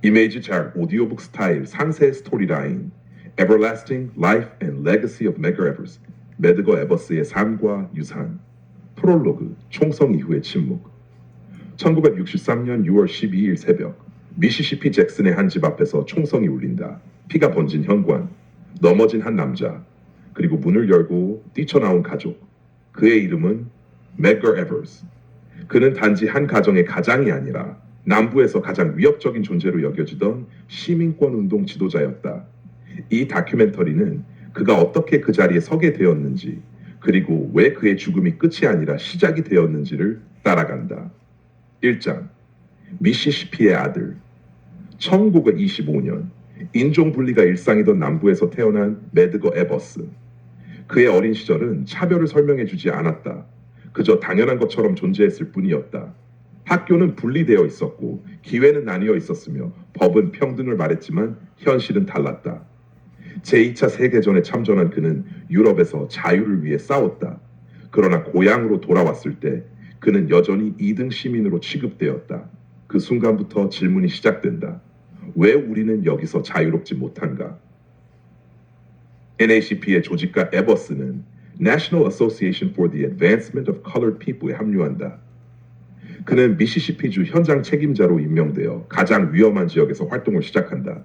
이미지 잘 오디오북 스타일 상세 스토리라인 Everlasting Life and Legacy of Medgar Evers 매드거 에버스의 삶과 유산 프롤로그 총성 이후의 침묵 1963년 6월 12일 새벽 미시시피 잭슨의 한 집 앞에서 총성이 울린다. 피가 번진 현관, 넘어진 한 남자, 그리고 문을 열고 뛰쳐나온 가족. 그의 이름은 Medgar Evers. 그는 단지 한 가정의 가장이 아니라 남부에서 가장 위협적인 존재로 여겨지던 시민권 운동 지도자였다. 이 다큐멘터리는 그가 어떻게 그 자리에 서게 되었는지, 그리고 왜 그의 죽음이 끝이 아니라 시작이 되었는지를 따라간다. 1장 미시시피의 아들 1925년 인종 분리가 일상이던 남부에서 태어난 매드거 에버스. 그의 어린 시절은 차별을 설명해 주지 않았다. 그저 당연한 것처럼 존재했을 뿐이었다. 학교는 분리되어 있었고 기회는 나뉘어 있었으며 법은 평등을 말했지만 현실은 달랐다. 제2차 세계전에 참전한 그는 유럽에서 자유를 위해 싸웠다. 그러나 고향으로 돌아왔을 때 그는 여전히 2등 시민으로 취급되었다. 그 순간부터 질문이 시작된다. 왜 우리는 여기서 자유롭지 못한가? NACP의 조직가 에버스는 National Association for the Advancement of Colored People에 합류한다. 그는 미시시피주 현장 책임자로 임명되어 가장 위험한 지역에서 활동을 시작한다.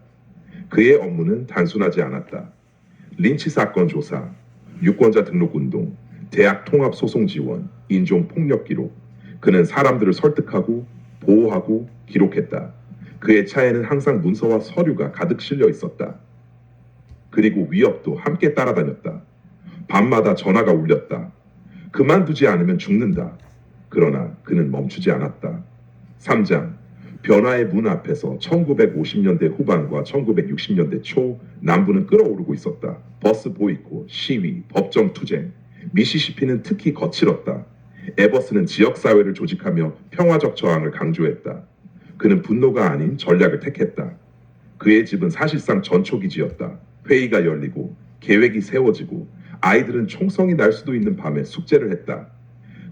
그의 업무는 단순하지 않았다. 린치 사건 조사, 유권자 등록 운동, 대학 통합 소송 지원, 인종 폭력 기록. 그는 사람들을 설득하고 보호하고 기록했다. 그의 차에는 항상 문서와 서류가 가득 실려 있었다. 그리고 위협도 함께 따라다녔다. 밤마다 전화가 울렸다. 그만두지 않으면 죽는다. 그러나 그는 멈추지 않았다. 3장 변화의 문 앞에서 1950년대 후반과 1960년대 초 남부는 끓어오르고 있었다. 버스 보이콧, 시위, 법정 투쟁. 미시시피는 특히 거칠었다. 에버스는 지역사회를 조직하며 평화적 저항을 강조했다. 그는 분노가 아닌 전략을 택했다. 그의 집은 사실상 전초기지였다. 회의가 열리고 계획이 세워지고 아이들은 총성이 날 수도 있는 밤에 숙제를 했다.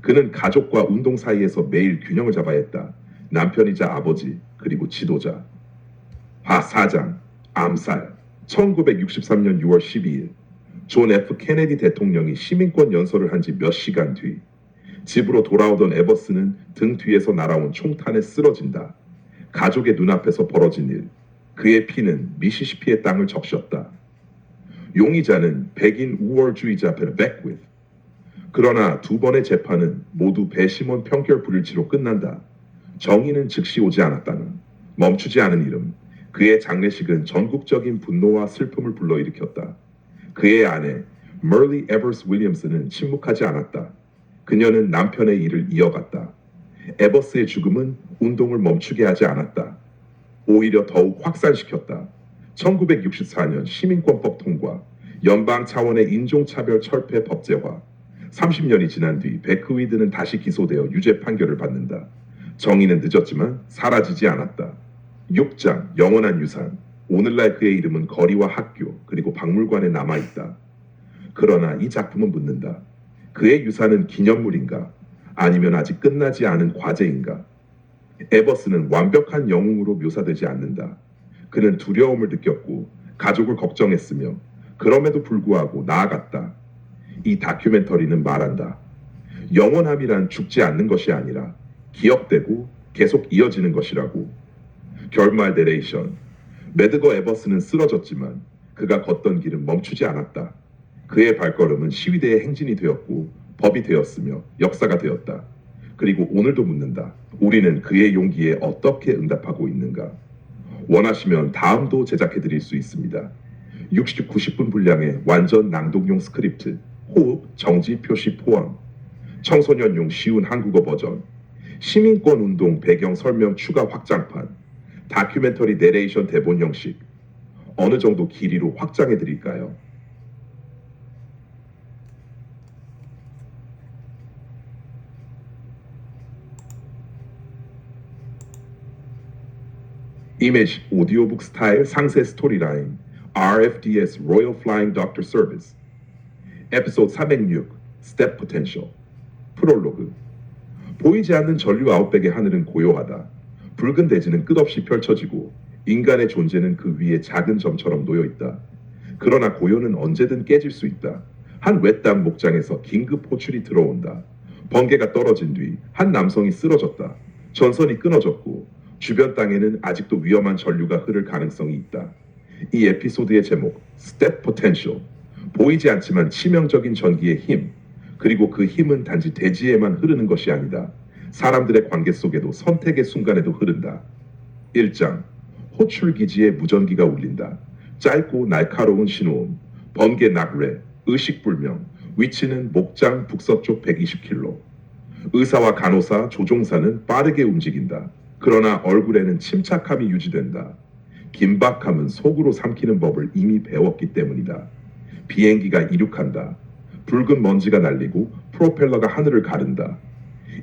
그는 가족과 운동 사이에서 매일 균형을 잡아야 했다. 남편이자 아버지 그리고 지도자. 화 4장 암살 1963년 6월 12일 존 F 케네디 대통령이 시민권 연설을 한 지 몇 시간 뒤 집으로 돌아오던 에버스는 등 뒤에서 날아온 총탄에 쓰러진다. 가족의 눈앞에서 벌어진 일. 그의 피는 미시시피의 땅을 적셨다. 용의자는 백인 우월주의자 베크위드. 그러나 두 번의 재판은 모두 배심원 평결 불일치로 끝난다. 정의는 즉시 오지 않았다는 멈추지 않은 이름. 그의 장례식은 전국적인 분노와 슬픔을 불러일으켰다. 그의 아내 멀리 에버스 윌리엄스는 침묵하지 않았다. 그녀는 남편의 일을 이어갔다. 에버스의 죽음은 운동을 멈추게 하지 않았다. 오히려 더욱 확산시켰다. 1964년 시민권법 통과, 연방 차원의 인종차별 철폐 법제화. 30년이 지난 뒤 베크위드는 다시 기소되어 유죄 판결을 받는다. 정의는 늦었지만 사라지지 않았다. 6장 영원한 유산. 오늘날 그의 이름은 거리와 학교 그리고 박물관에 남아있다. 그러나 이 작품은 묻는다. 그의 유산은 기념물인가? 아니면 아직 끝나지 않은 과제인가? 에버스는 완벽한 영웅으로 묘사되지 않는다. 그는 두려움을 느꼈고 가족을 걱정했으며 그럼에도 불구하고 나아갔다. 이 다큐멘터리는 말한다. 영원함이란 죽지 않는 것이 아니라 기억되고 계속 이어지는 것이라고. 결말 내레이션. 매드거 에버스는 쓰러졌지만 그가 걷던 길은 멈추지 않았다. 그의 발걸음은 시위대의 행진이 되었고 법이 되었으며 역사가 되었다. 그리고 오늘도 묻는다. 우리는 그의 용기에 어떻게 응답하고 있는가? 원하시면 다음도 제작해 드릴 수 있습니다. 60, 90분 분량의 완전 낭독용 스크립트, 호흡, 정지 표시 포함, 청소년용 쉬운 한국어 버전, 시민권 운동 배경 설명 추가 확장판, 다큐멘터리 내레이션 대본 형식. 어느 정도 길이로 확장해 드릴까요? 이미지 오디오북 스타일 상세 스토리라인 RFDS Royal Flying Doctor Service 에피소드 406 Step Potential 프롤로그 보이지 않는 전류 아웃백의 하늘은 고요하다. 붉은 대지는 끝없이 펼쳐지고 인간의 존재는 그 위에 작은 점처럼 놓여 있다. 그러나 고요는 언제든 깨질 수 있다. 한 외딴 목장에서 긴급 호출이 들어온다. 번개가 떨어진 뒤 한 남성이 쓰러졌다. 전선이 끊어졌고 주변 땅에는 아직도 위험한 전류가 흐를 가능성이 있다. 이 에피소드의 제목, Step Potential. 보이지 않지만 치명적인 전기의 힘. 그리고 그 힘은 단지 대지에만 흐르는 것이 아니다. 사람들의 관계 속에도 선택의 순간에도 흐른다. 1장, 호출기지에 무전기가 울린다. 짧고 날카로운 신호음, 번개 낙뢰, 의식불명, 위치는 목장 북서쪽 120km. 의사와 간호사, 조종사는 빠르게 움직인다. 그러나 얼굴에는 침착함이 유지된다. 긴박함은 속으로 삼키는 법을 이미 배웠기 때문이다. 비행기가 이륙한다. 붉은 먼지가 날리고 프로펠러가 하늘을 가른다.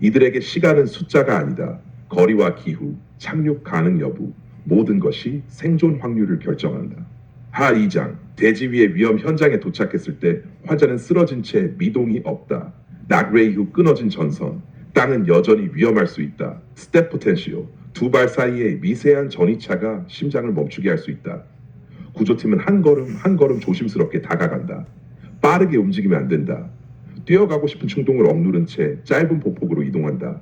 이들에게 시간은 숫자가 아니다. 거리와 기후, 착륙 가능 여부, 모든 것이 생존 확률을 결정한다. 하 2장, 대지 위의 위험 현장에 도착했을 때 환자는 쓰러진 채 미동이 없다. 낙뢰 이후 끊어진 전선, 땅은 여전히 위험할 수 있다. 스텝 포텐시오, 두 발 사이의 미세한 전이차가 심장을 멈추게 할 수 있다. 구조팀은 한 걸음 한 걸음 조심스럽게 다가간다. 빠르게 움직이면 안 된다. 뛰어가고 싶은 충동을 억누른 채 짧은 보폭으로 이동한다.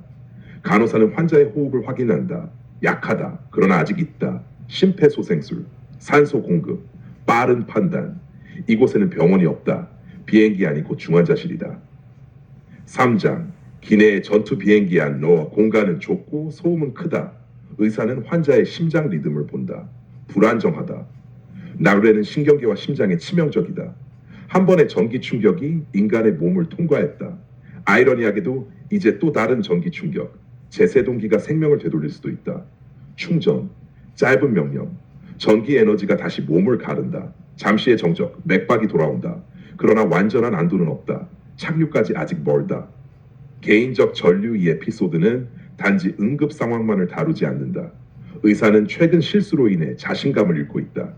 간호사는 환자의 호흡을 확인한다. 약하다. 그러나 아직 있다. 심폐소생술, 산소 공급, 빠른 판단. 이곳에는 병원이 없다. 비행기 아니고 중환자실이다. 3장, 기내의 전투 비행기 안 넣어 공간은 좁고 소음은 크다. 의사는 환자의 심장 리듬을 본다. 불안정하다. 낙뢰는 신경계와 심장에 치명적이다. 한 번의 전기 충격이 인간의 몸을 통과했다. 아이러니하게도 이제 또 다른 전기 충격, 제세동기가 생명을 되돌릴 수도 있다. 충전, 짧은 명령, 전기 에너지가 다시 몸을 가른다. 잠시의 정적, 맥박이 돌아온다. 그러나 완전한 안도는 없다. 착륙까지 아직 멀다. 개인적 전류 이 에피소드는 단지 응급 상황만을 다루지 않는다. 의사는 최근 실수로 인해 자신감을 잃고 있다.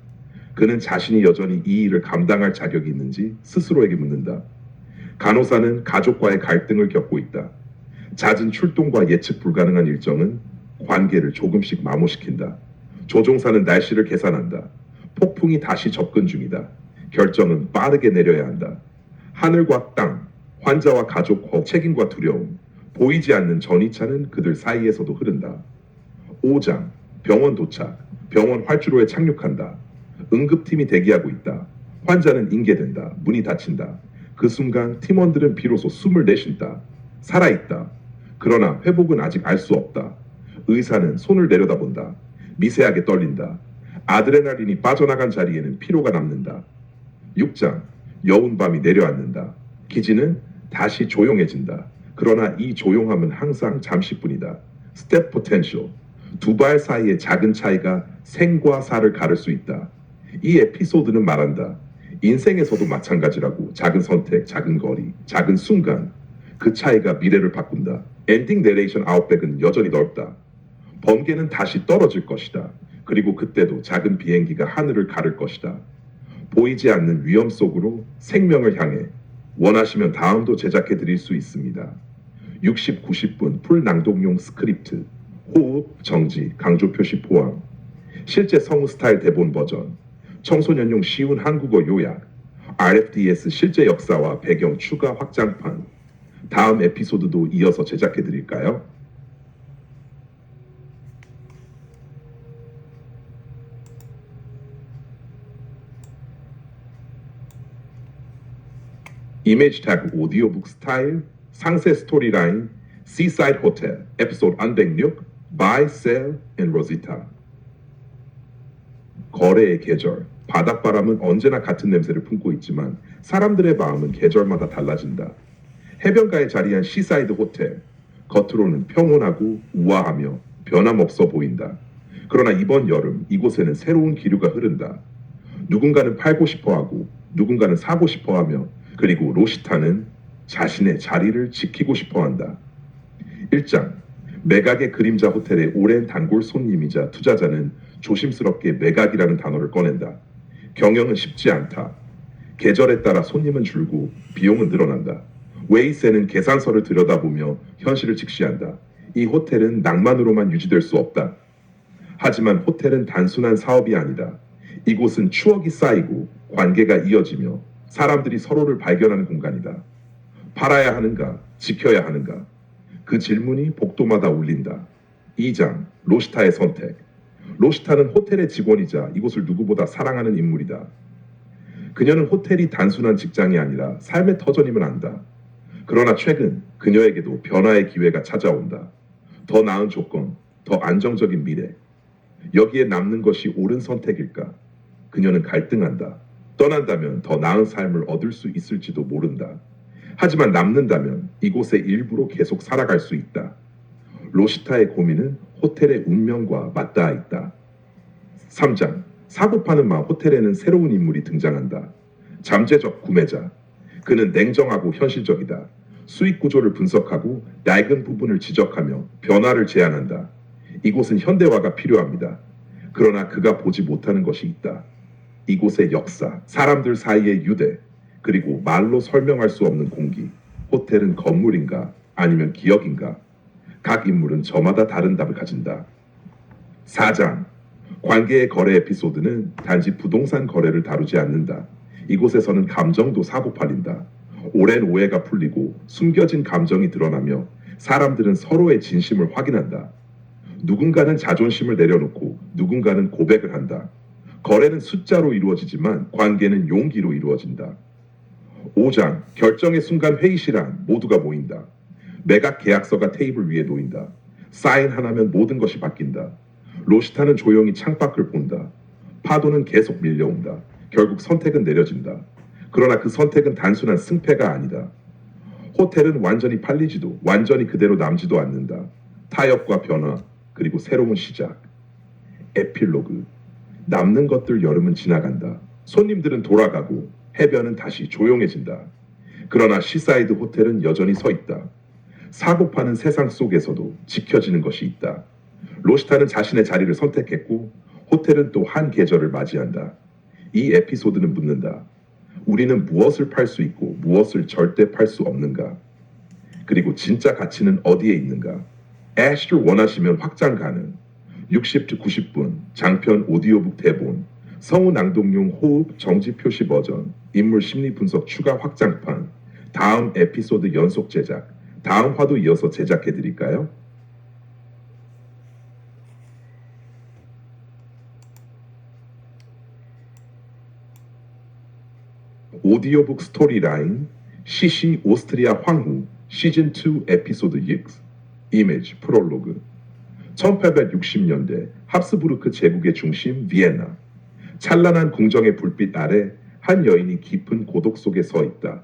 그는 자신이 여전히 이 일을 감당할 자격이 있는지 스스로에게 묻는다. 간호사는 가족과의 갈등을 겪고 있다. 잦은 출동과 예측 불가능한 일정은 관계를 조금씩 마모시킨다. 조종사는 날씨를 계산한다. 폭풍이 다시 접근 중이다. 결정은 빠르게 내려야 한다. 하늘과 땅, 환자와 가족 책임과 두려움, 보이지 않는 전이차는 그들 사이에서도 흐른다. 5장, 병원 도착, 병원 활주로에 착륙한다. 응급팀이 대기하고 있다. 환자는 인계된다. 문이 닫힌다. 그 순간 팀원들은 비로소 숨을 내쉰다. 살아있다. 그러나 회복은 아직 알 수 없다. 의사는 손을 내려다본다. 미세하게 떨린다. 아드레날린이 빠져나간 자리에는 피로가 남는다. 6장, 여운 밤이 내려앉는다. 기지는 다시 조용해진다. 그러나 이 조용함은 항상 잠시뿐이다. 스텝 포텐셜, 두 발 사이의 작은 차이가 생과 사를 가를 수 있다. 이 에피소드는 말한다. 인생에서도 마찬가지라고. 작은 선택, 작은 거리, 작은 순간, 그 차이가 미래를 바꾼다. 엔딩 내레이션 아웃백은 여전히 넓다. 번개는 다시 떨어질 것이다. 그리고 그때도 작은 비행기가 하늘을 가를 것이다. 보이지 않는 위험 속으로 생명을 향해. 원하시면 다음도 제작해 드릴 수 있습니다. 60, 90분 풀 낭독용 스크립트, 호흡, 정지, 강조 표시 포함, 실제 성우 스타일 대본 버전, 청소년용 쉬운 한국어 요약, RFDS 실제 역사와 배경 추가 확장판. 다음 에피소드도 이어서 제작해 드릴까요? 이미지 태그 오디오북 스타일, 상세 스토리라인, Seaside Hotel, 에피소드 안 106, Buy, Sell, and Rosita. 거래의 계절, 바닷바람은 언제나 같은 냄새를 품고 있지만 사람들의 마음은 계절마다 달라진다. 해변가에 자리한 시사이드 호텔, 겉으로는 평온하고 우아하며 변함없어 보인다. 그러나 이번 여름 이곳에는 새로운 기류가 흐른다. 누군가는 팔고 싶어하고 누군가는 사고 싶어하며, 그리고 로시타는 자신의 자리를 지키고 싶어한다. 1장, 매각의 그림자 호텔의 오랜 단골 손님이자 투자자는 조심스럽게 매각이라는 단어를 꺼낸다. 경영은 쉽지 않다. 계절에 따라 손님은 줄고 비용은 늘어난다. 웨이세는 계산서를 들여다보며 현실을 직시한다. 이 호텔은 낭만으로만 유지될 수 없다. 하지만 호텔은 단순한 사업이 아니다. 이곳은 추억이 쌓이고 관계가 이어지며 사람들이 서로를 발견하는 공간이다. 팔아야 하는가, 지켜야 하는가? 그 질문이 복도마다 울린다. 2장, 로시타의 선택. 로시타는 호텔의 직원이자 이곳을 누구보다 사랑하는 인물이다. 그녀는 호텔이 단순한 직장이 아니라 삶의 터전임을 안다. 그러나 최근 그녀에게도 변화의 기회가 찾아온다. 더 나은 조건, 더 안정적인 미래. 여기에 남는 것이 옳은 선택일까? 그녀는 갈등한다. 떠난다면 더 나은 삶을 얻을 수 있을지도 모른다. 하지만 남는다면 이곳의 일부로 계속 살아갈 수 있다. 로시타의 고민은 호텔의 운명과 맞닿아 있다. 3장, 사고 파는 마 호텔에는 새로운 인물이 등장한다. 잠재적 구매자. 그는 냉정하고 현실적이다. 수익 구조를 분석하고 낡은 부분을 지적하며 변화를 제안한다. 이곳은 현대화가 필요합니다. 그러나 그가 보지 못하는 것이 있다. 이곳의 역사, 사람들 사이의 유대, 그리고 말로 설명할 수 없는 공기. 호텔은 건물인가 아니면 기억인가? 각 인물은 저마다 다른 답을 가진다. 4장, 관계의 거래 에피소드는 단지 부동산 거래를 다루지 않는다. 이곳에서는 감정도 사고팔린다. 오랜 오해가 풀리고 숨겨진 감정이 드러나며 사람들은 서로의 진심을 확인한다. 누군가는 자존심을 내려놓고 누군가는 고백을 한다. 거래는 숫자로 이루어지지만 관계는 용기로 이루어진다. 5장, 결정의 순간 회의실 안 모두가 모인다. 매각 계약서가 테이블 위에 놓인다. 사인 하나면 모든 것이 바뀐다. 로시타는 조용히 창밖을 본다. 파도는 계속 밀려온다. 결국 선택은 내려진다. 그러나 그 선택은 단순한 승패가 아니다. 호텔은 완전히 팔리지도 완전히 그대로 남지도 않는다. 타협과 변화, 그리고 새로운 시작. 에필로그. 남는 것들 여름은 지나간다. 손님들은 돌아가고 해변은 다시 조용해진다. 그러나 시사이드 호텔은 여전히 서 있다. 사고 파는 세상 속에서도 지켜지는 것이 있다. 로시타는 자신의 자리를 선택했고 호텔은 또 한 계절을 맞이한다. 이 에피소드는 묻는다. 우리는 무엇을 팔 수 있고 무엇을 절대 팔 수 없는가? 그리고 진짜 가치는 어디에 있는가? 애쉬를 원하시면 확장 가능. 60 90분 장편 오디오북 대본, 성우 낭독용 호흡 정지 표시 버전, 인물 심리 분석 추가 확장판, 다음 에피소드 연속 제작, 다음 화도 이어서 제작해 드릴까요? 오디오북 스토리라인 시시 오스트리아 황후 시즌2 에피소드 6 이미지 프롤로그 1860년대 합스부르크 제국의 중심 비엔나. 찬란한 궁정의 불빛 아래 한 여인이 깊은 고독 속에 서 있다.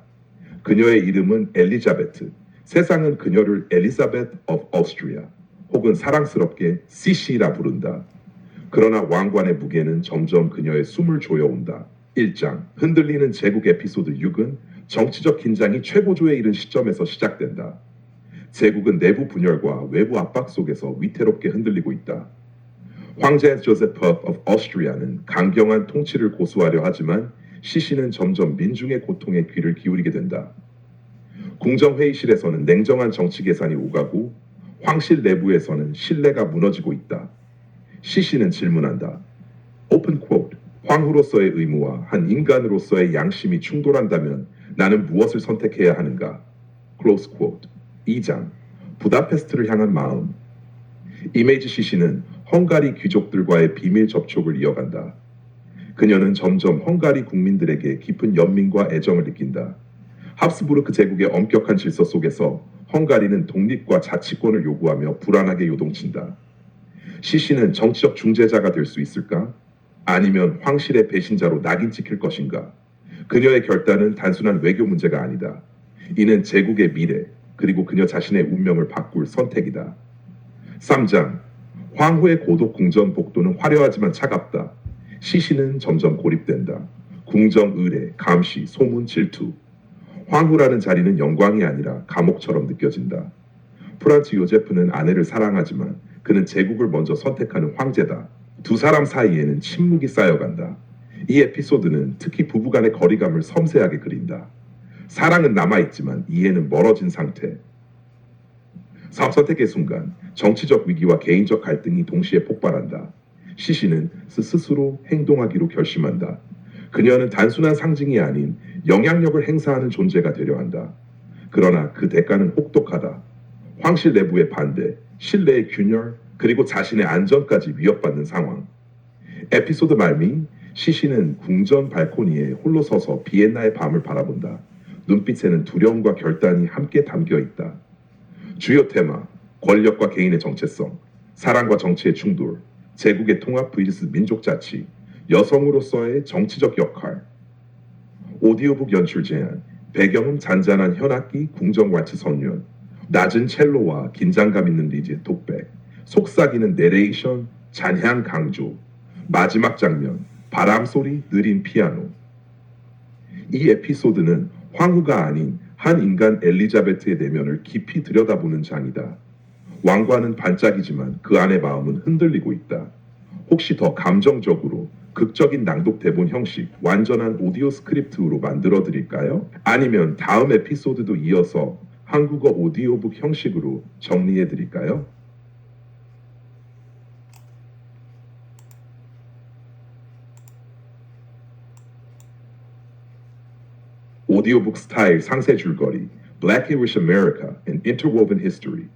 그녀의 이름은 엘리자베트. 세상은 그녀를 엘리자베트 of Austria 혹은 사랑스럽게 시시라 부른다. 그러나 왕관의 무게는 점점 그녀의 숨을 조여온다. 1장 흔들리는 제국 에피소드 6은 정치적 긴장이 최고조에 이른 시점에서 시작된다. 제국은 내부 분열과 외부 압박 속에서 위태롭게 흔들리고 있다. 황제 조세프 of Austria는 강경한 통치를 고수하려 하지만 시시는 점점 민중의 고통에 귀를 기울이게 된다. 궁정회의실에서는 냉정한 정치 계산이 오가고 황실 내부에서는 신뢰가 무너지고 있다. 시시는 질문한다. 오픈 쿼트. 황후로서의 의무와 한 인간으로서의 양심이 충돌한다면 나는 무엇을 선택해야 하는가? 클로스 쿼트. 2장. 부다페스트를 향한 마음. 이메이지 시시는 헝가리 귀족들과의 비밀 접촉을 이어간다. 그녀는 점점 헝가리 국민들에게 깊은 연민과 애정을 느낀다. 합스부르크 제국의 엄격한 질서 속에서 헝가리는 독립과 자치권을 요구하며 불안하게 요동친다. 시시는 정치적 중재자가 될 수 있을까? 아니면 황실의 배신자로 낙인 찍힐 것인가? 그녀의 결단은 단순한 외교 문제가 아니다. 이는 제국의 미래, 그리고 그녀 자신의 운명을 바꿀 선택이다. 3장. 황후의 고독 궁전 복도는 화려하지만 차갑다. 시시는 점점 고립된다. 궁정 의례, 감시, 소문, 질투. 황후라는 자리는 영광이 아니라 감옥처럼 느껴진다. 프란츠 요제프는 아내를 사랑하지만 그는 제국을 먼저 선택하는 황제다. 두 사람 사이에는 침묵이 쌓여간다. 이 에피소드는 특히 부부간의 거리감을 섬세하게 그린다. 사랑은 남아있지만 이해는 멀어진 상태. 사업 선택의 순간 정치적 위기와 개인적 갈등이 동시에 폭발한다. 시신은 스스로 행동하기로 결심한다. 그녀는 단순한 상징이 아닌 영향력을 행사하는 존재가 되려 한다. 그러나 그 대가는 혹독하다. 황실 내부의 반대, 신뢰의 균열, 그리고 자신의 안전까지 위협받는 상황. 에피소드 말미, 시신은 궁전 발코니에 홀로 서서 비엔나의 밤을 바라본다. 눈빛에는 두려움과 결단이 함께 담겨 있다. 주요 테마, 권력과 개인의 정체성, 사랑과 정치의 충돌, 제국의 통합 vs 민족 자치, 여성으로서의 정치적 역할. 오디오북 연출 제안, 배경음 잔잔한 현악기, 궁정 왈츠 선율, 낮은 첼로와 긴장감 있는 리즈의 톡백, 속삭이는 내레이션, 잔향 강조, 마지막 장면, 바람 소리, 느린 피아노. 이 에피소드는 황후가 아닌 한 인간 엘리자베트의 내면을 깊이 들여다보는 장이다. 왕관은 반짝이지만 그 안의 마음은 흔들리고 있다. 혹시 더 감정적으로 극적인 낭독 대본 형식, 완전한 오디오 스크립트로 만들어 드릴까요? 아니면 다음 에피소드도 이어서 한국어 오디오북 형식으로 정리해 드릴까요? 오디오북 스타일 상세 줄거리 Black Irish America, an Interwoven History.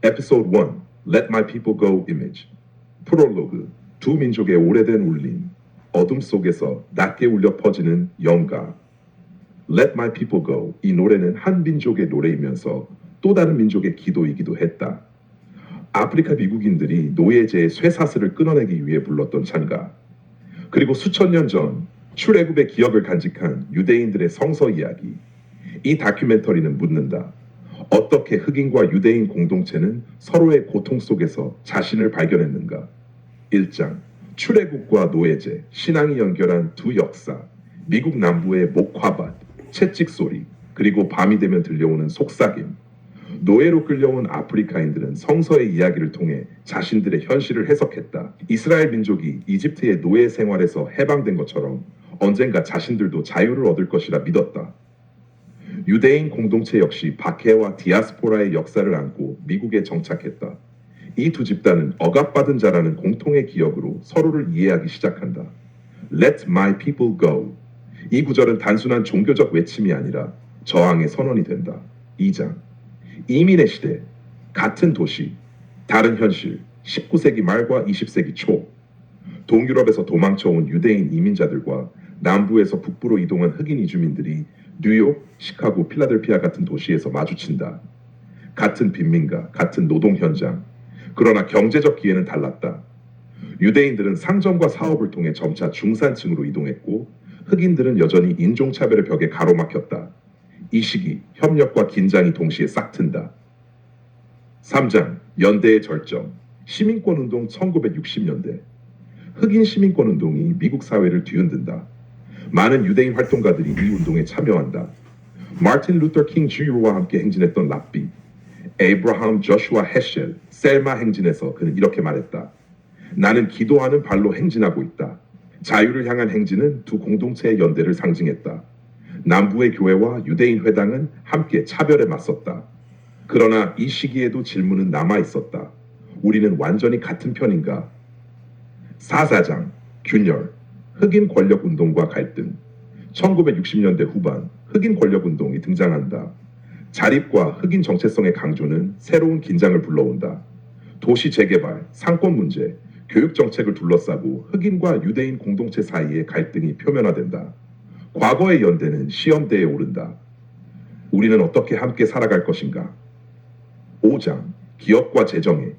Episode 1, Let My People Go Image. 프롤로그, 두 민족의 오래된 울림, 어둠 속에서 낮게 울려 퍼지는 영가. Let My People Go, 이 노래는 한 민족의 노래이면서 또 다른 민족의 기도이기도 했다. 아프리카 미국인들이 노예제의 쇠사슬을 끊어내기 위해 불렀던 찬가. 그리고 수천 년 전 출애굽의 기억을 간직한 유대인들의 성서 이야기. 이 다큐멘터리는 묻는다. 어떻게 흑인과 유대인 공동체는 서로의 고통 속에서 자신을 발견했는가? 1장, 출애굽과 노예제, 신앙이 연결한 두 역사, 미국 남부의 목화밭, 채찍 소리, 그리고 밤이 되면 들려오는 속삭임. 노예로 끌려온 아프리카인들은 성서의 이야기를 통해 자신들의 현실을 해석했다. 이스라엘 민족이 이집트의 노예 생활에서 해방된 것처럼 언젠가 자신들도 자유를 얻을 것이라 믿었다. 유대인 공동체 역시 박해와 디아스포라의 역사를 안고 미국에 정착했다. 이 두 집단은 억압받은 자라는 공통의 기억으로 서로를 이해하기 시작한다. Let my people go. 이 구절은 단순한 종교적 외침이 아니라 저항의 선언이 된다. 2장. 이민의 시대, 같은 도시, 다른 현실, 19세기 말과 20세기 초. 동유럽에서 도망쳐온 유대인 이민자들과 남부에서 북부로 이동한 흑인 이주민들이 뉴욕, 시카고, 필라델피아 같은 도시에서 마주친다. 같은 빈민가, 같은 노동 현장. 그러나 경제적 기회는 달랐다. 유대인들은 상점과 사업을 통해 점차 중산층으로 이동했고 흑인들은 여전히 인종차별의 벽에 가로막혔다. 이 시기 협력과 긴장이 동시에 싹튼다. 3장 연대의 절정 시민권운동 1960년대 흑인 시민권운동이 미국 사회를 뒤흔든다. 많은 유대인 활동가들이 이 운동에 참여한다. 마틴 루터 킹 주니어와 함께 행진했던 랍비, 에이브라함 조슈아 헤셸, 셀마 행진에서 그는 이렇게 말했다. 나는 기도하는 발로 행진하고 있다. 자유를 향한 행진은 두 공동체의 연대를 상징했다. 남부의 교회와 유대인 회당은 함께 차별에 맞섰다. 그러나 이 시기에도 질문은 남아 있었다. 우리는 완전히 같은 편인가? 4사장, 균열, 흑인 권력 운동과 갈등. 1960년대 후반 흑인 권력 운동이 등장한다. 자립과 흑인 정체성의 강조는 새로운 긴장을 불러온다. 도시 재개발, 상권 문제, 교육 정책을 둘러싸고 흑인과 유대인 공동체 사이의 갈등이 표면화된다. 과거의 연대는 시험대에 오른다. 우리는 어떻게 함께 살아갈 것인가? 5장, 기업과 재정에.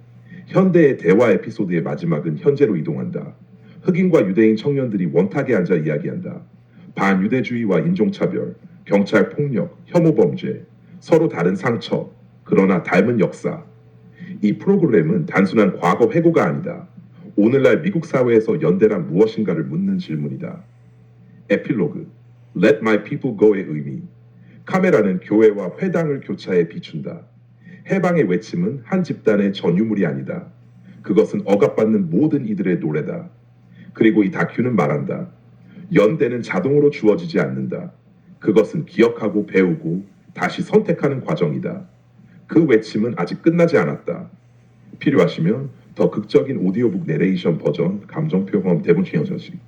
현대의 대화 에피소드의 마지막은 현재로 이동한다. 흑인과 유대인 청년들이 원탁에 앉아 이야기한다. 반유대주의와 인종차별, 경찰 폭력, 혐오 범죄, 서로 다른 상처, 그러나 닮은 역사. 이 프로그램은 단순한 과거 회고가 아니다. 오늘날 미국 사회에서 연대란 무엇인가를 묻는 질문이다. 에필로그, Let My People Go의 의미. 카메라는 교회와 회당을 교차해 비춘다. 해방의 외침은 한 집단의 전유물이 아니다. 그것은 억압받는 모든 이들의 노래다. 그리고 이 다큐는 말한다. 연대는 자동으로 주어지지 않는다. 그것은 기억하고 배우고 다시 선택하는 과정이다. 그 외침은 아직 끝나지 않았다. 필요하시면 더 극적인 오디오북 내레이션 버전, 감정 표현, 대본 취향 저지.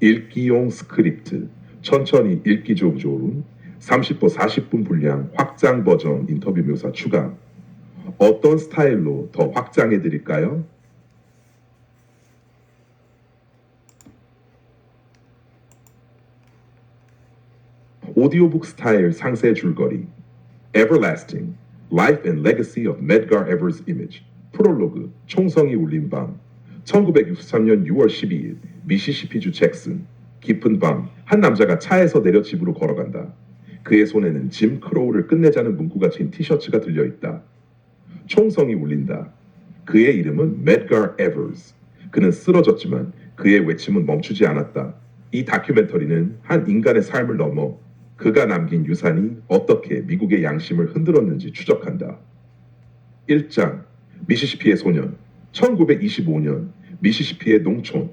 읽기용 스크립트, 천천히 읽기 좋은 30분 40분 분량 확장 버전 인터뷰 묘사 추가. 어떤 스타일로 더 확장해 드릴까요? 오디오북 스타일 상세 줄거리. Everlasting, Life and Legacy of Medgar Evers Image. 프롤로그, 총성이 울린 밤. 1963년 6월 12일, 미시시피주 잭슨. 깊은 밤, 한 남자가 차에서 내려 집으로 걸어간다. 그의 손에는 짐 크로우를 끝내자는 문구가 진 티셔츠가 들려있다. 총성이 울린다. 그의 이름은 Medgar Evers. 그는 쓰러졌지만 그의 외침은 멈추지 않았다. 이 다큐멘터리는 한 인간의 삶을 넘어 그가 남긴 유산이 어떻게 미국의 양심을 흔들었는지 추적한다. 1장, 미시시피의 소년. 1925년 미시시피의 농촌.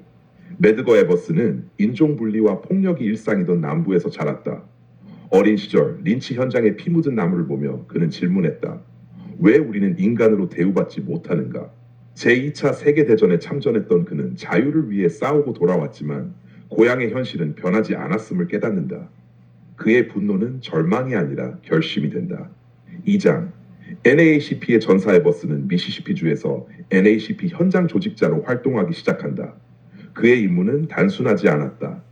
매드거 에버스는 인종분리와 폭력이 일상이던 남부에서 자랐다. 어린 시절 린치 현장의 피 묻은 나무를 보며 그는 질문했다. 왜 우리는 인간으로 대우받지 못하는가? 제2차 세계대전에 참전했던 그는 자유를 위해 싸우고 돌아왔지만 고향의 현실은 변하지 않았음을 깨닫는다. 그의 분노는 절망이 아니라 결심이 된다. 2장, NAACP의 전사 에버스는 미시시피주에서 NAACP 현장 조직자로 활동하기 시작한다. 그의 임무는 단순하지 않았다.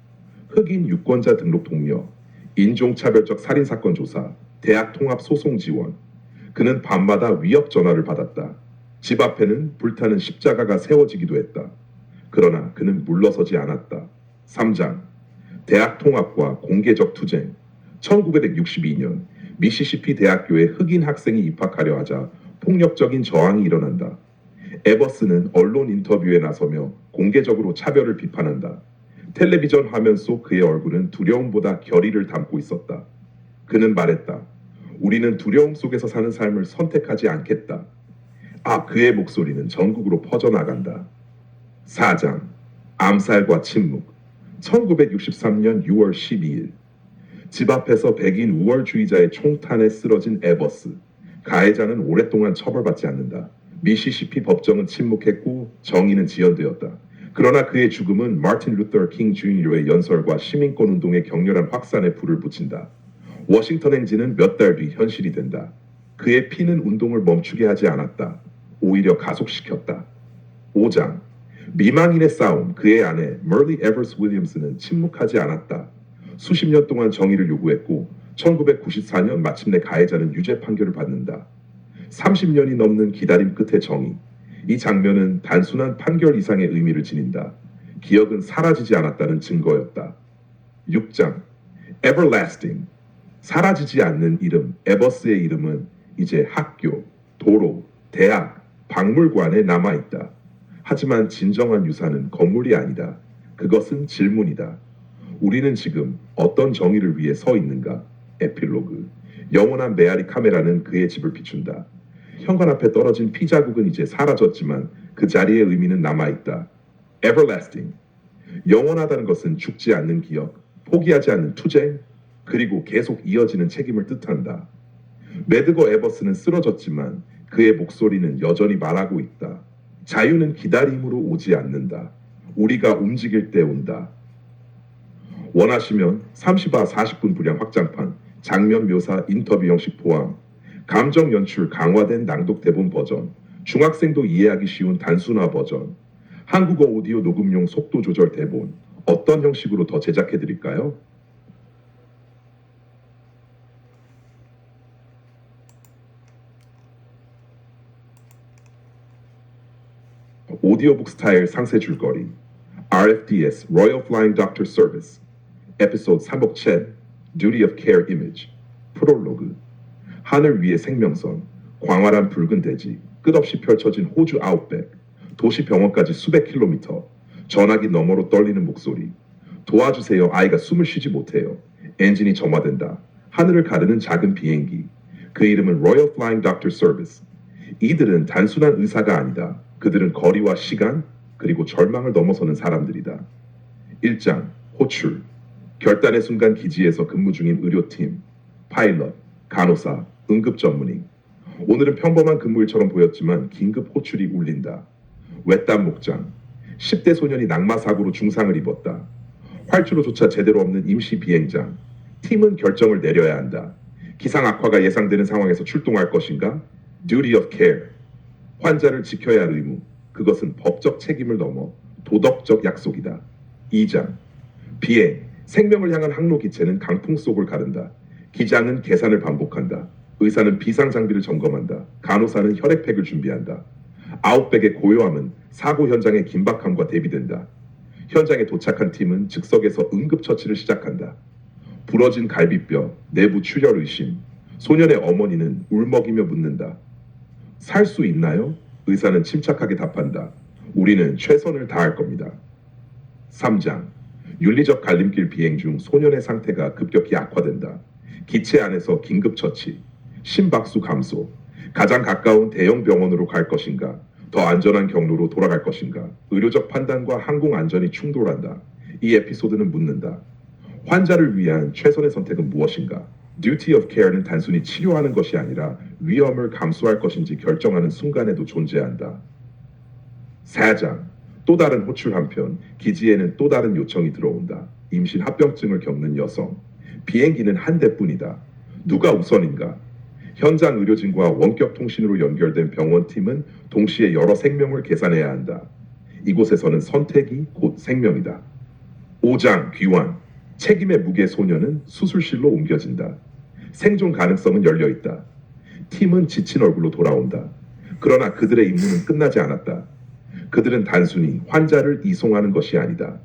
흑인 유권자 등록 독려, 인종차별적 살인사건 조사, 대학 통합 소송 지원. 그는 밤마다 위협 전화를 받았다. 집 앞에는 불타는 십자가가 세워지기도 했다. 그러나 그는 물러서지 않았다. 3장, 대학 통합과 공개적 투쟁. 1962년 미시시피 대학교에 흑인 학생이 입학하려 하자 폭력적인 저항이 일어난다. 에버스는 언론 인터뷰에 나서며 공개적으로 차별을 비판한다. 텔레비전 화면 속 그의 얼굴은 두려움보다 결의를 담고 있었다. 그는 말했다. 우리는 두려움 속에서 사는 삶을 선택하지 않겠다. 그의 목소리는 전국으로 퍼져나간다. 4장, 암살과 침묵. 1963년 6월 12일. 집 앞에서 백인 우월주의자의 총탄에 쓰러진 에버스. 가해자는 오랫동안 처벌받지 않는다. 미시시피 법정은 침묵했고 정의는 지연되었다. 그러나 그의 죽음은 마틴 루터 킹 주니어의 연설과 시민권 운동의 격렬한 확산에 불을 붙인다. 워싱턴 행진은 몇 달 뒤 현실이 된다. 그의 피는 운동을 멈추게 하지 않았다. 오히려 가속시켰다. 5장, 미망인의 싸움. 그의 아내 멀리 에버스 윌리엄스는 침묵하지 않았다. 수십 년 동안 정의를 요구했고 1994년 마침내 가해자는 유죄 판결을 받는다. 30년이 넘는 기다림 끝의 정의. 이 장면은 단순한 판결 이상의 의미를 지닌다. 기억은 사라지지 않았다는 증거였다. 6장, Everlasting. 사라지지 않는 이름. 에버스의 이름은 이제 학교, 도로, 대학, 박물관에 남아있다. 하지만 진정한 유산은 건물이 아니다. 그것은 질문이다. 우리는 지금 어떤 정의를 위해 서 있는가? 에필로그. 영원한 메아리 카메라는 그의 집을 비춘다. 현관 앞에 떨어진 피 자국은 이제 사라졌지만 그 자리의 의미는 남아있다. Everlasting. 영원하다는 것은 죽지 않는 기억, 포기하지 않는 투쟁, 그리고 계속 이어지는 책임을 뜻한다. 매드거 에버스는 쓰러졌지만 그의 목소리는 여전히 말하고 있다. 자유는 기다림으로 오지 않는다. 우리가 움직일 때 온다. 원하시면 30화 40분 분량 확장판, 장면 묘사 인터뷰 형식 포함, 감정 연출 강화된 낭독 대본 버전, 중학생도 이해하기 쉬운 단순화 버전, 한국어 오디오 녹음용 속도 조절 대본, 어떤 형식으로 더 제작해 드릴까요? 오디오북 스타일 상세 줄거리. RFDS Royal Flying Doctor Service 에피소드 3복 챗 Duty of Care Image. 프롤로그. 하늘 위의 생명선, 광활한 붉은 대지, 끝없이 펼쳐진 호주 아웃백, 도시 병원까지 수백 킬로미터, 전화기 너머로 떨리는 목소리. 도와주세요. 아이가 숨을 쉬지 못해요. 엔진이 점화된다. 하늘을 가르는 작은 비행기. 그 이름은 Royal Flying Doctor Service. 이들은 단순한 의사가 아니다. 그들은 거리와 시간, 그리고 절망을 넘어서는 사람들이다. 1장, 호출. 결단의 순간 기지에서 근무 중인 의료팀, 파일럿, 간호사, 응급 전문의. 오늘은 평범한 근무일처럼 보였지만 긴급 호출이 울린다. 외딴 목장. 10대 소년이 낙마사고로 중상을 입었다. 활주로조차 제대로 없는 임시 비행장. 팀은 결정을 내려야 한다. 기상 악화가 예상되는 상황에서 출동할 것인가? Duty of care. 환자를 지켜야 할 의무. 그것은 법적 책임을 넘어 도덕적 약속이다. 2장. 비행. 생명을 향한 항로 기체는 강풍 속을 가른다. 기장은 계산을 반복한다. 의사는 비상 장비를 점검한다. 간호사는 혈액팩을 준비한다. 아웃백의 고요함은 사고 현장의 긴박함과 대비된다. 현장에 도착한 팀은 즉석에서 응급처치를 시작한다. 부러진 갈비뼈, 내부 출혈 의심. 소년의 어머니는 울먹이며 묻는다. 살 수 있나요? 의사는 침착하게 답한다. 우리는 최선을 다할 겁니다. 3장. 윤리적 갈림길 비행 중 소년의 상태가 급격히 악화된다. 기체 안에서 긴급처치. 심박수 감소. 가장 가까운 대형 병원으로 갈 것인가? 더 안전한 경로로 돌아갈 것인가? 의료적 판단과 항공 안전이 충돌한다. 이 에피소드는 묻는다. 환자를 위한 최선의 선택은 무엇인가? Duty of care는 단순히 치료하는 것이 아니라 위험을 감수할 것인지 결정하는 순간에도 존재한다. 4장. 또 다른 호출 한편 기지에는 또 다른 요청이 들어온다. 임신 합병증을 겪는 여성. 비행기는 한 대뿐이다. 누가 우선인가? 현장 의료진과 원격 통신으로 연결된 병원팀은 동시에 여러 생명을 계산해야 한다. 이곳에서는 선택이 곧 생명이다. 5장 귀환. 책임의 무게 소년은 수술실로 옮겨진다. 생존 가능성은 열려있다. 팀은 지친 얼굴로 돌아온다. 그러나 그들의 임무는 끝나지 않았다. 그들은 단순히 환자를 이송하는 것이 아니다.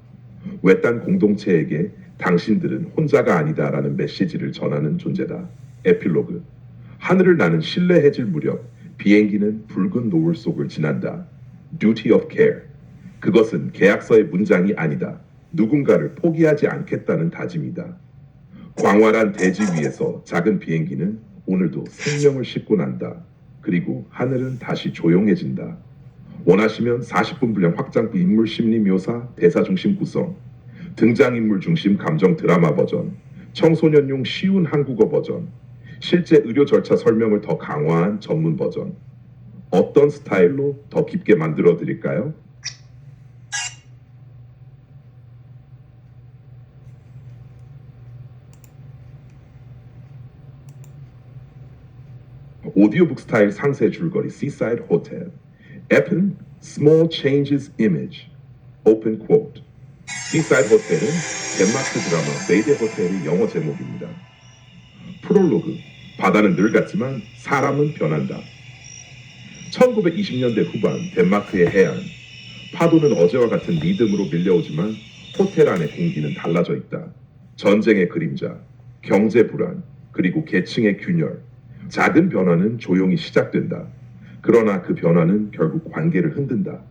외딴 공동체에게 당신들은 혼자가 아니다라는 메시지를 전하는 존재다. 에필로그. 하늘을 나는 실내해질 무렵 비행기는 붉은 노을 속을 지난다. Duty of care. 그것은 계약서의 문장이 아니다. 누군가를 포기하지 않겠다는 다짐이다. 광활한 대지 위에서 작은 비행기는 오늘도 생명을 싣고 난다. 그리고 하늘은 다시 조용해진다. 원하시면 40분 분량 확장부 인물 심리 묘사, 대사 중심 구성, 등장인물 중심 감정 드라마 버전, 청소년용 쉬운 한국어 버전, 실제 의료 절차 설명을 더 강화한 전문 버전. 어떤 스타일로 더 깊게 만들어 드릴까요? 오디오북 스타일 상세 줄거리 Seaside Hotel. 앱은 Small Changes Image. Open Quote. Seaside Hotel은 덴마크 드라마 메이데 호텔의 영어 제목입니다. 프롤로그. 바다는 늘 같지만 사람은 변한다. 1920년대 후반 덴마크의 해안. 파도는 어제와 같은 리듬으로 밀려오지만 호텔 안의 공기는 달라져 있다. 전쟁의 그림자, 경제 불안, 그리고 계층의 균열. 작은 변화는 조용히 시작된다. 그러나 그 변화는 결국 관계를 흔든다.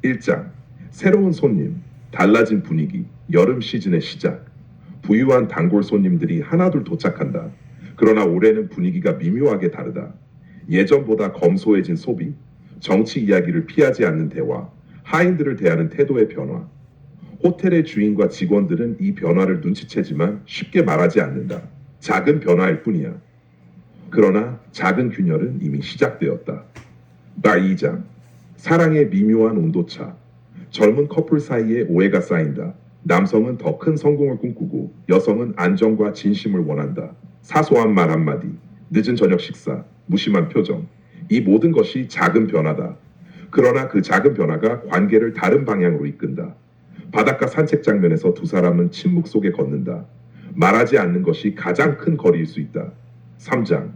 1장. 새로운 손님, 달라진 분위기, 여름 시즌의 시작. 부유한 단골 손님들이 하나둘 도착한다. 그러나 올해는 분위기가 미묘하게 다르다. 예전보다 검소해진 소비, 정치 이야기를 피하지 않는 대화, 하인들을 대하는 태도의 변화. 호텔의 주인과 직원들은 이 변화를 눈치채지만 쉽게 말하지 않는다. 작은 변화일 뿐이야. 그러나 작은 균열은 이미 시작되었다. 나 2장. 사랑의 미묘한 온도차. 젊은 커플 사이에 오해가 쌓인다. 남성은 더 큰 성공을 꿈꾸고 여성은 안정과 진심을 원한다. 사소한 말 한마디, 늦은 저녁 식사, 무심한 표정. 이 모든 것이 작은 변화다. 그러나 그 작은 변화가 관계를 다른 방향으로 이끈다. 바닷가 산책 장면에서 두 사람은 침묵 속에 걷는다. 말하지 않는 것이 가장 큰 거리일 수 있다. 3장.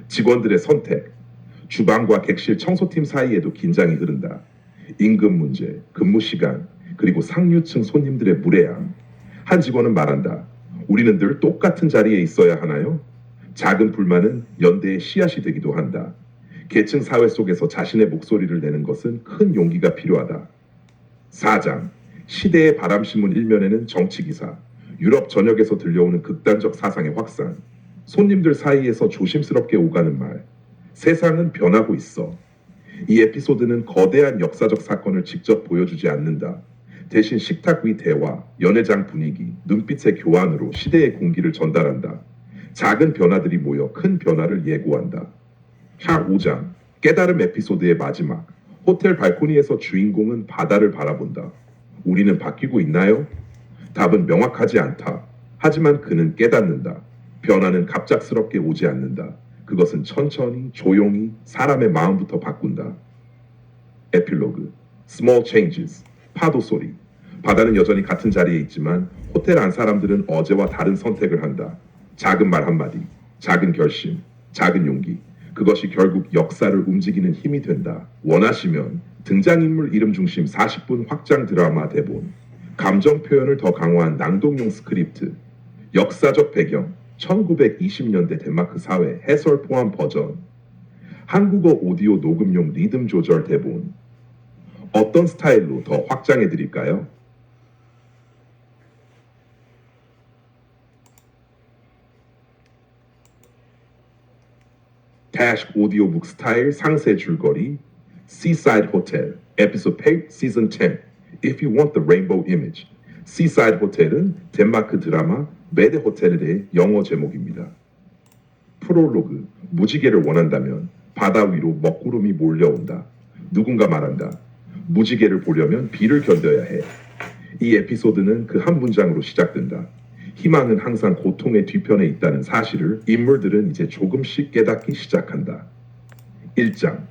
직원들의 선택. 주방과 객실 청소팀 사이에도 긴장이 흐른다. 임금 문제, 근무 시간, 그리고 상류층 손님들의 무례함. 한 직원은 말한다. 우리는 늘 똑같은 자리에 있어야 하나요? 작은 불만은 연대의 씨앗이 되기도 한다. 계층 사회 속에서 자신의 목소리를 내는 것은 큰 용기가 필요하다. 4장. 시대의 바람신문 일면에는 정치기사, 유럽 전역에서 들려오는 극단적 사상의 확산, 손님들 사이에서 조심스럽게 오가는 말. 세상은 변하고 있어. 이 에피소드는 거대한 역사적 사건을 직접 보여주지 않는다. 대신 식탁 위 대화, 연회장 분위기, 눈빛의 교환으로 시대의 공기를 전달한다. 작은 변화들이 모여 큰 변화를 예고한다. 차 5장 깨달음 에피소드의 마지막. 호텔 발코니에서 주인공은 바다를 바라본다. 우리는 바뀌고 있나요? 답은 명확하지 않다. 하지만 그는 깨닫는다. 변화는 갑작스럽게 오지 않는다. 그것은 천천히 조용히 사람의 마음부터 바꾼다. 에필로그. Small changes. 파도 소리. 바다는 여전히 같은 자리에 있지만 호텔 안 사람들은 어제와 다른 선택을 한다. 작은 말 한마디, 작은 결심, 작은 용기. 그것이 결국 역사를 움직이는 힘이 된다. 원하시면 등장인물 이름 중심 40분 확장 드라마 대본, 감정 표현을 더 강화한 낭독용 스크립트, 역사적 배경, 1920년대 덴마크 사회 해설 포함 버전, 한국어 오디오 녹음용 리듬 조절 대본. 어떤 스타일로 더 확장해 드릴까요? Tash 오디오북 스타일 상세 줄거리 Seaside Hotel Episode 8 Season 10 If you want the rainbow image. Seaside Hotel은 덴마크 드라마 매드 호텔에 대해 영어 제목입니다. 프롤로그. 무지개를 원한다면 바다 위로 먹구름이 몰려온다. 누군가 말한다. 무지개를 보려면 비를 견뎌야 해. 이 에피소드는 그 한 문장으로 시작된다. 희망은 항상 고통의 뒤편에 있다는 사실을 인물들은 이제 조금씩 깨닫기 시작한다. 1장.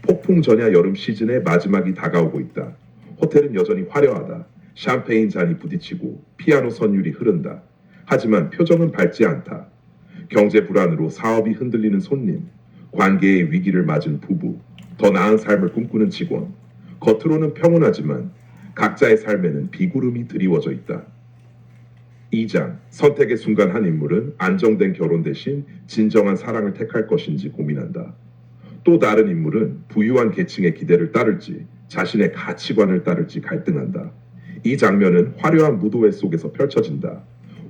폭풍 전야 여름 시즌의 마지막이 다가오고 있다. 호텔은 여전히 화려하다. 샴페인 잔이 부딪히고 피아노 선율이 흐른다. 하지만 표정은 밝지 않다. 경제 불안으로 사업이 흔들리는 손님, 관계의 위기를 맞은 부부, 더 나은 삶을 꿈꾸는 직원. 겉으로는 평온하지만 각자의 삶에는 비구름이 드리워져 있다. 2장. 선택의 순간 한 인물은 안정된 결혼 대신 진정한 사랑을 택할 것인지 고민한다. 또 다른 인물은 부유한 계층의 기대를 따를지 자신의 가치관을 따를지 갈등한다. 이 장면은 화려한 무도회 속에서 펼쳐진다.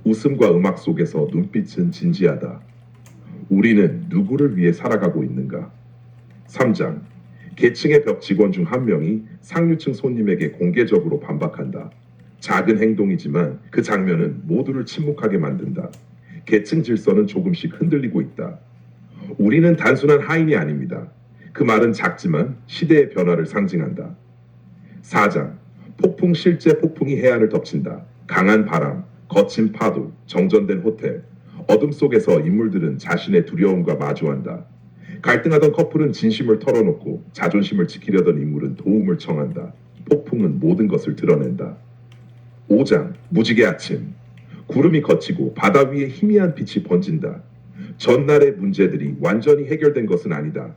웃음과 음악 속에서 눈빛은 진지하다. 우리는 누구를 위해 살아가고 있는가? 3장. 계층의 벽 직원 중 한 명이 상류층 손님에게 공개적으로 반박한다. 작은 행동이지만 그 장면은 모두를 침묵하게 만든다. 계층 질서는 조금씩 흔들리고 있다. 우리는 단순한 하인이 아닙니다. 그 말은 작지만 시대의 변화를 상징한다. 4장. 폭풍. 실제 폭풍이 해안을 덮친다. 강한 바람, 거친 파도, 정전된 호텔. 어둠 속에서 인물들은 자신의 두려움과 마주한다. 갈등하던 커플은 진심을 털어놓고 자존심을 지키려던 인물은 도움을 청한다. 폭풍은 모든 것을 드러낸다. 5장. 무지개 아침. 구름이 걷히고 바다 위에 희미한 빛이 번진다. 전날의 문제들이 완전히 해결된 것은 아니다.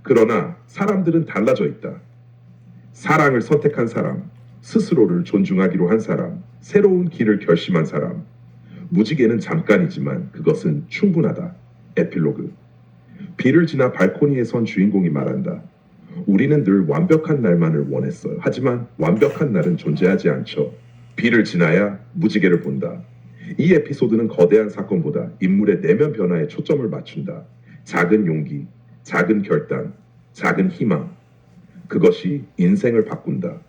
그러나 사람들은 달라져 있다. 사랑을 선택한 사람, 스스로를 존중하기로 한 사람, 새로운 길을 결심한 사람. 무지개는 잠깐이지만 그것은 충분하다. 에필로그. 비를 지나 발코니에 선 주인공이 말한다. 우리는 늘 완벽한 날만을 원했어요. 하지만 완벽한 날은 존재하지 않죠. 비를 지나야 무지개를 본다. 이 에피소드는 거대한 사건보다 인물의 내면 변화에 초점을 맞춘다. 작은 용기, 작은 결단, 작은 희망. 그것이 인생을 바꾼다.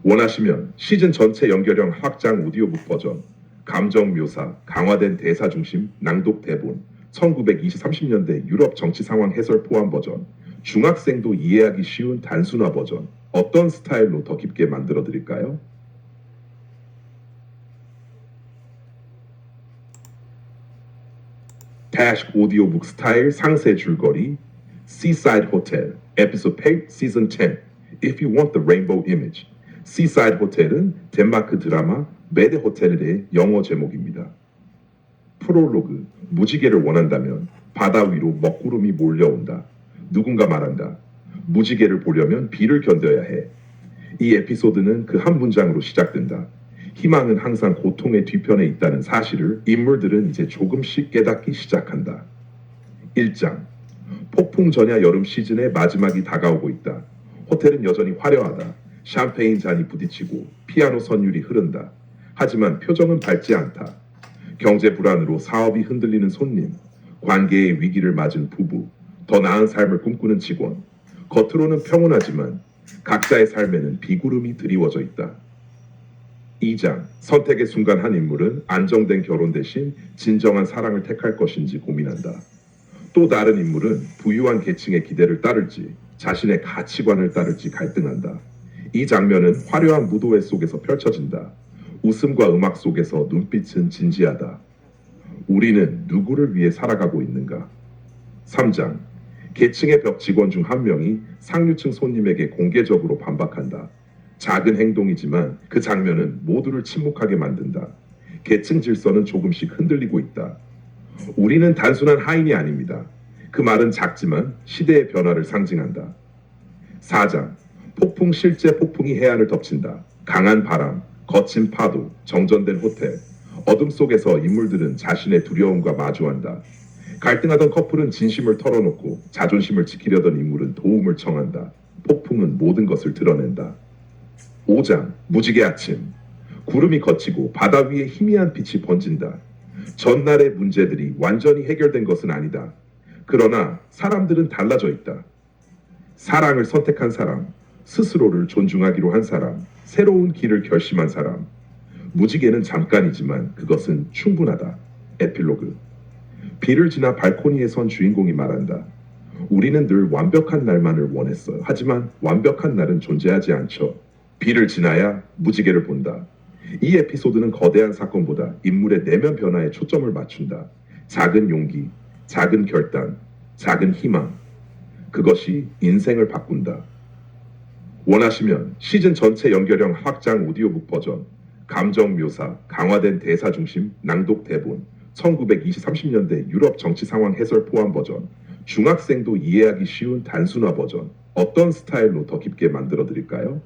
원하시면 시즌 전체 연결형 확장 오디오북 버전, 감정 묘사, 강화된 대사 중심 낭독 대본, 1920-30년대 유럽 정치 상황 해설 포함 버전, 중학생도 이해하기 쉬운 단순화 버전. 어떤 스타일로 더 깊게 만들어 드릴까요? Tash 오디오북 스타일 상세 줄거리 Seaside Hotel Episode 8 Season 10 If you want the rainbow image. Seaside Hotel은 덴마크 드라마 매드 호텔에 대해 영어 제목입니다. 프롤로그. 무지개를 원한다면 바다 위로 먹구름이 몰려온다. 누군가 말한다. 무지개를 보려면 비를 견뎌야 해. 이 에피소드는 그 한 문장으로 시작된다. 희망은 항상 고통의 뒤편에 있다는 사실을 인물들은 이제 조금씩 깨닫기 시작한다. 1장. 폭풍 전야 여름 시즌의 마지막이 다가오고 있다. 호텔은 여전히 화려하다. 샴페인 잔이 부딪히고 피아노 선율이 흐른다. 하지만 표정은 밝지 않다. 경제 불안으로 사업이 흔들리는 손님, 관계의 위기를 맞은 부부, 더 나은 삶을 꿈꾸는 직원. 겉으로는 평온하지만 각자의 삶에는 비구름이 드리워져 있다. 2장. 선택의 순간 한 인물은 안정된 결혼 대신 진정한 사랑을 택할 것인지 고민한다. 또 다른 인물은 부유한 계층의 기대를 따를지 자신의 가치관을 따를지 갈등한다. 이 장면은 화려한 무도회 속에서 펼쳐진다. 웃음과 음악 속에서 눈빛은 진지하다. 우리는 누구를 위해 살아가고 있는가? 3장. 계층의 벽 직원 중 한 명이 상류층 손님에게 공개적으로 반박한다. 작은 행동이지만 그 장면은 모두를 침묵하게 만든다. 계층 질서는 조금씩 흔들리고 있다. 우리는 단순한 하인이 아닙니다. 그 말은 작지만 시대의 변화를 상징한다. 4장. 폭풍 실제 폭풍이 해안을 덮친다. 강한 바람, 거친 파도, 정전된 호텔. 어둠 속에서 인물들은 자신의 두려움과 마주한다. 갈등하던 커플은 진심을 털어놓고 자존심을 지키려던 인물은 도움을 청한다. 폭풍은 모든 것을 드러낸다. 5장. 무지개 아침. 구름이 걷히고 바다 위에 희미한 빛이 번진다. 전날의 문제들이 완전히 해결된 것은 아니다. 그러나 사람들은 달라져 있다. 사랑을 선택한 사람, 스스로를 존중하기로 한 사람, 새로운 길을 결심한 사람. 무지개는 잠깐이지만 그것은 충분하다. 에필로그. 비를 지나 발코니에 선 주인공이 말한다. 우리는 늘 완벽한 날만을 원했어요. 하지만 완벽한 날은 존재하지 않죠. 비를 지나야 무지개를 본다. 이 에피소드는 거대한 사건보다 인물의 내면 변화에 초점을 맞춘다. 작은 용기, 작은 결단, 작은 희망. 그것이 인생을 바꾼다. 원하시면 시즌 전체 연결형 확장 오디오북 버전, 감정 묘사, 강화된 대사 중심, 낭독 대본, 1920-30년대 유럽 정치 상황 해설 포함 버전, 중학생도 이해하기 쉬운 단순화 버전, 어떤 스타일로 더 깊게 만들어 드릴까요?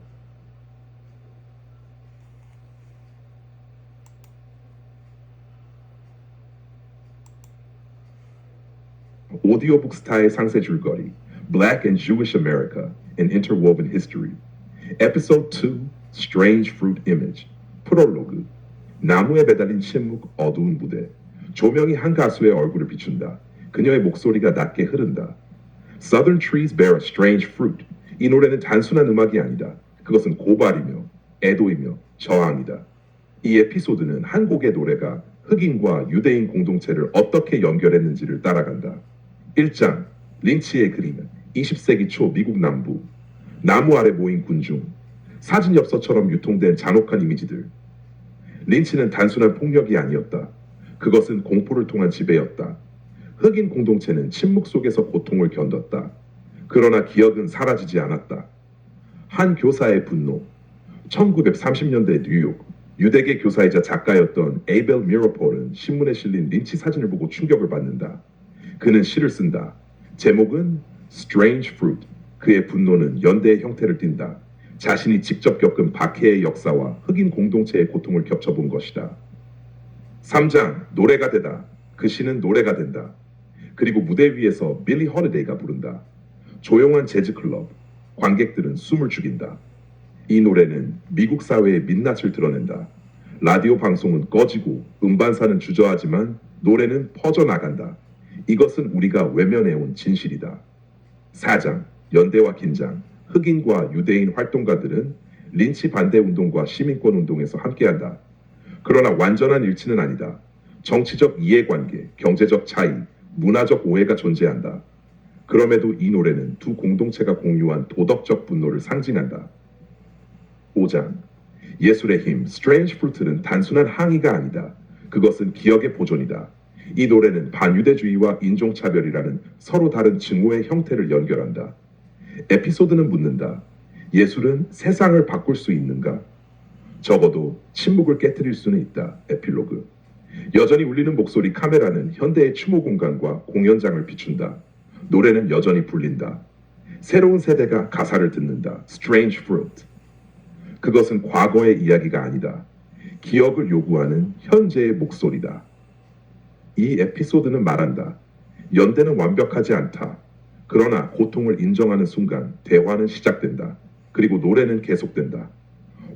오디오북 스타일 상세 줄거리, Black and Jewish America, an Interwoven History. Episode 2, Strange Fruit Image. 프롤로그. 나무에 매달린 침묵, 어두운 무대. 조명이 한 가수의 얼굴을 비춘다. 그녀의 목소리가 낮게 흐른다. Southern trees bear a strange fruit. 이 노래는 단순한 음악이 아니다. 그것은 고발이며 애도이며 저항이다. 이 에피소드는 한 곡의 노래가 흑인과 유대인 공동체를 어떻게 연결했는지를 따라간다. 1장. 린치의 그림은 20세기 초 미국 남부. 나무 아래 모인 군중. 사진 엽서처럼 유통된 잔혹한 이미지들. 린치는 단순한 폭력이 아니었다. 그것은 공포를 통한 지배였다. 흑인 공동체는 침묵 속에서 고통을 견뎠다. 그러나 기억은 사라지지 않았다. 한 교사의 분노. 1930년대 뉴욕. 유대계 교사이자 작가였던 에이벨 미러폴은 신문에 실린 린치 사진을 보고 충격을 받는다. 그는 시를 쓴다. 제목은 Strange Fruit. 그의 분노는 연대의 형태를 띈다. 자신이 직접 겪은 박해의 역사와 흑인 공동체의 고통을 겹쳐본 것이다. 3장. 노래가 되다. 그 시는 노래가 된다. 그리고 무대 위에서 빌리 허리데이가 부른다. 조용한 재즈 클럽. 관객들은 숨을 죽인다. 이 노래는 미국 사회의 민낯을 드러낸다. 라디오 방송은 꺼지고 음반사는 주저하지만 노래는 퍼져나간다. 이것은 우리가 외면해온 진실이다. 4장. 연대와 긴장. 흑인과 유대인 활동가들은 린치 반대 운동과 시민권 운동에서 함께한다. 그러나 완전한 일치는 아니다. 정치적 이해관계, 경제적 차이, 문화적 오해가 존재한다. 그럼에도 이 노래는 두 공동체가 공유한 도덕적 분노를 상징한다. 5장. 예술의 힘, Strange Fruit는 단순한 항의가 아니다. 그것은 기억의 보존이다. 이 노래는 반유대주의와 인종차별이라는 서로 다른 증오의 형태를 연결한다. 에피소드는 묻는다. 예술은 세상을 바꿀 수 있는가? 적어도 침묵을 깨뜨릴 수는 있다. 에필로그. 여전히 울리는 목소리 카메라는 현대의 추모 공간과 공연장을 비춘다. 노래는 여전히 불린다. 새로운 세대가 가사를 듣는다. Strange Fruit. 그것은 과거의 이야기가 아니다. 기억을 요구하는 현재의 목소리다. 이 에피소드는 말한다. 연대는 완벽하지 않다. 그러나 고통을 인정하는 순간 대화는 시작된다. 그리고 노래는 계속된다.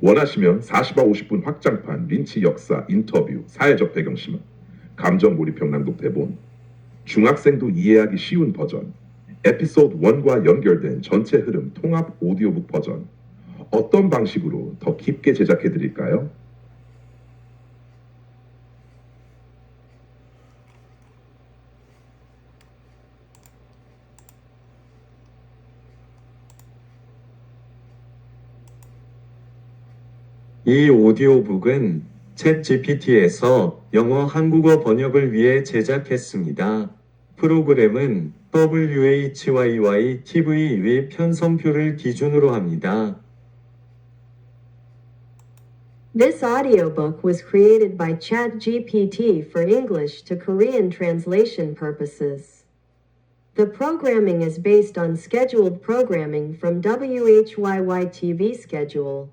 원하시면 40화 50분 확장판, 린치 역사, 인터뷰, 사회적 배경심은, 감정 몰입형 낭독 대본, 중학생도 이해하기 쉬운 버전, 에피소드 1과 연결된 전체 흐름 통합 오디오북 버전, 어떤 방식으로 더 깊게 제작해 드릴까요? 이 오디오북은 챗GPT에서 영어 한국어 번역을 위해 제작했습니다. 프로그램은 WHYY TV 의 편성표를 기준으로 합니다. This audiobook was created by ChatGPT for English to Korean translation purposes. The programming is based on scheduled programming from WHYY TV schedule.